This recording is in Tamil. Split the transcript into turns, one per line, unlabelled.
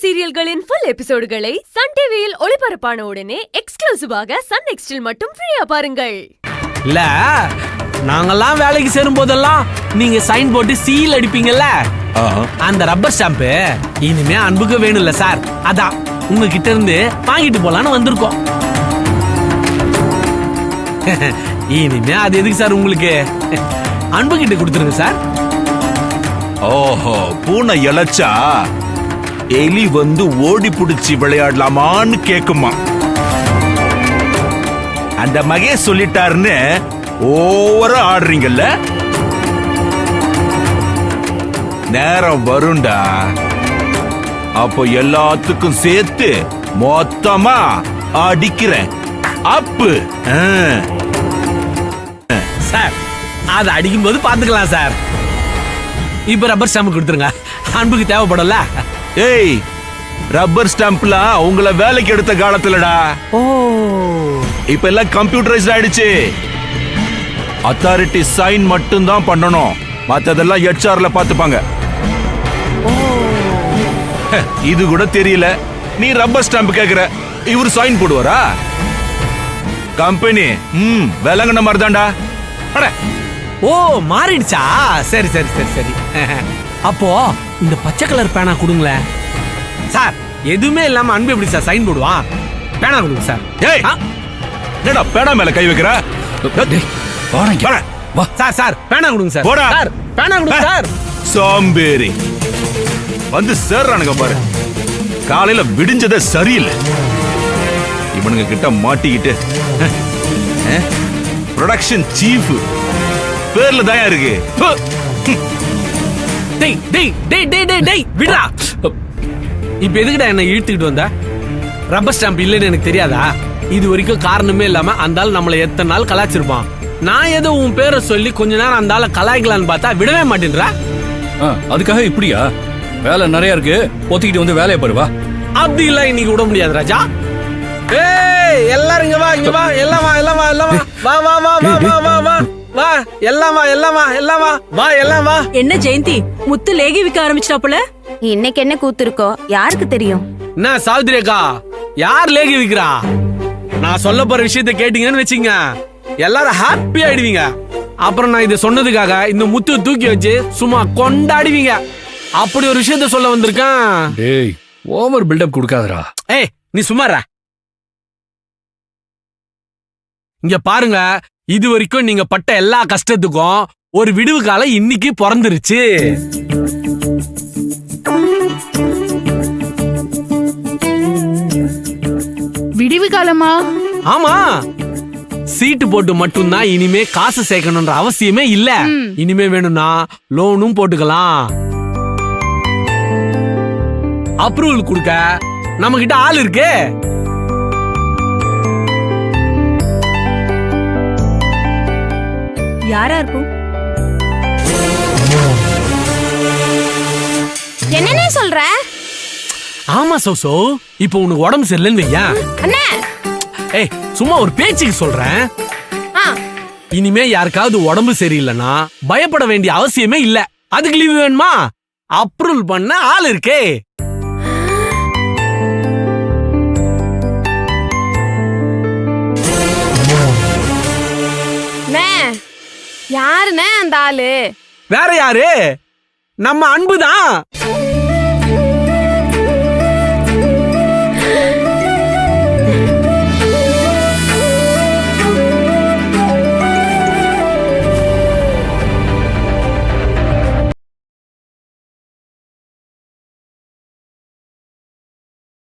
சீரியல்களின் ஃபுல் எபிசோடுகளை சன் டிவியில் ஒளிபரப்பான உடனே எக்ஸ்க்ளூசிவாக சன் நெக்ஸ்டில் மட்டும் ஃப்ரீயா பாருங்கள்.
இல்ல நாங்கெல்லாம் வேலைக்கு சேரும் போதெல்லாம் நீங்க சைன் போட்டு சீல் அடிப்பீங்கல்ல, அந்த ரப்பர் ஸ்டாம்ப் இனிமே அன்புக்கு வேணும்ல சார், அதான் உங்ககிட்ட இருந்து வாங்கிட்டு போலான்னு வந்திருக்கோம். இனிமே அது எதுக்கு சார் உங்களுக்கு, அன்பு கிட்ட கொடுத்துருங்க சார்.
ஓஹோ, பூனை இழைச்சா எலி வந்து ஓடி புடிச்சு விளையாடலாமான்னு கேக்குமா? அந்த மகேஷ் சொல்லிட்டாருன்னு ஓவரா ஆடுறீங்கல்ல. நேரம் வருண்டா, அப்போ எல்லாத்துக்கும் சேர்த்து மொத்தமா அடிக்கிறேன். அப்பு
சார், அது அடிக்கும் போது பாத்துக்கலாம் சார். இப்ப ரப்பர் ஸ்டாம்ப் கொடுத்துருங்க, அன்புக்கு தேவைப்படல.
ஏய், ரப்பர் ஸ்டாம்ப்லாம் உங்களை வேலைக்கு எடுத்த காலத்துலடா.
ஓ,
இப்ப எல்லாம் கம்ப்யூட்டரைஸ்ட் ஆயிடுச்சு. அத்தாரிட்டி சைன் மட்டும் தான் பண்ணணும், மத்ததெல்லாம் HRல பாத்துப்பாங்க. இது கூட தெரியல, நீ ரப்பர் ஸ்டாம்ப் கேக்குற, இவர் சைன் போடுவாரா? கம்பெனி விலங்கின மாதிரி தான்டா.
ஓ, மாறிடுச்சா? சரி சரி சரி சரி. அப்போ இந்த பச்சை கலர் பேனா கொடுங்களேன் சார். எதுவுமே இல்லாம அன்பு எப்படி சார் சைன் போடுவான்? பேனா கொடுங்க சார்.
ஏய், என்னடா பேனா மேல கை வைக்கிற?
சார் சார், பேனா கொடுங்க சார்.
போடா
சார், பேனா கொடுங்க சார்.
சோம்பேறி வந்து சேர்றானுங்க பாரு. காலையில விடிஞ்சதே சரியில்லை. இவனுங்க கிட்ட மாட்டிக்கிட்டு ப்ரொடக்ஷன் சீஃப் பேர்ல தான் இருக்கு.
டேய் டேய் டேய் டேய் டேய் டேய் விடுடா. இப்ப எதுக்குடா என்ன இழுத்துக்கிட்டு வந்த? ரப்பர் ஸ்டாம்ப் இல்லைன்னு எனக்கு தெரியாதா? இது வரைக்கும் காரணமே இல்லாம அந்த ஆள் நம்மள எத்தனை நாள் கலாச்சிருப்பான். நான் ஏதோ உன் பேரை சொல்லி கொஞ்ச நேரம் அந்த ஆளை கலாய்க்கலான்னு பார்த்தா விடவே மாட்டேன்றா.
அதுக்காக இப்படியா? வேலை நிறைய இருக்கு, ஒத்திக்கிட்டு வந்து வேலையை பாருவா.
அப்படி இல்ல, இன்னைக்கு விட முடியாது ராஜா. ஏய், எல்லாரும் இங்க வா, இங்க வா, எல்லாம் வா, எல்லாம் வா, எல்லாம் வா, வா வா வா வா வா வா வா வா, எல்லாம் வா, எல்லாம் வா, எல்லாம் வா, வா, எல்லாம் வா.
என்ன ஜெயந்தி, முத்து லேகி விக்க ஆரம்பிச்சிட்டாப்புல?
இன்னைக்கு என்ன கூத்துருக்கோ யாருக்கு தெரியும்?
என்ன சாவித்திரி அக்கா, யார் லேகி விக்கிறா? நான் சொல்ல போற விஷயத்த கேட்டீங்கன்னு வச்சுங்க, எல்லாரும் ஹாப்பி ஆயிடுவீங்க. அப்புறம் நான் இதை சொன்னதுக்காக இந்த முத்து தூக்கி வச்சு சும்மா கொண்டாடுவீங்க. அப்படி ஒரு விஷயத்த சொல்ல வந்திருக்கேன்.
டேய், ஓவர் பில்டப் கொடுக்காதடா.
ஏய், நீ சும்மாறா. இங்க பாருங்க, இது வரைக்கும் நீங்க பட்ட எல்லா கஷ்டத்துக்கும் ஒரு விடுவு காலம் இன்னைக்கு பிறந்துருச்சு.
விடுவு காலமா?
ஆமா, சீட்டு போட்டு மட்டும்தான் இனிமே காசு சேர்க்கணும்ன்ற அவசியமே இல்ல. இனிமே வேணும்னா லோனும் போட்டுக்கலாம். அப்ரூவல் கொடுக்க நம்ம கிட்ட ஆள் இருக்கு.
யாரா இருக்கும்? என்னன்னே சொல்ற?
ஆமா சோசோ, இப்போ உனக்கு உடம்பு சரியில்லைன்னு வையா.
அண்ணே,
ஏய், சும்மா ஒரு பேச்சுக்கு சொல்றேன். இனிமே யாருக்காவது உடம்பு சரியில்லைன்னா பயப்பட வேண்டிய அவசியமே இல்ல. அதுக்கு லீவு வேணுமா? அப்ரூவல் பண்ண ஆள் இருக்கே.
யாருண்ணே அந்த ஆளு?
வேற யாரு? நம்ம அன்புதான்.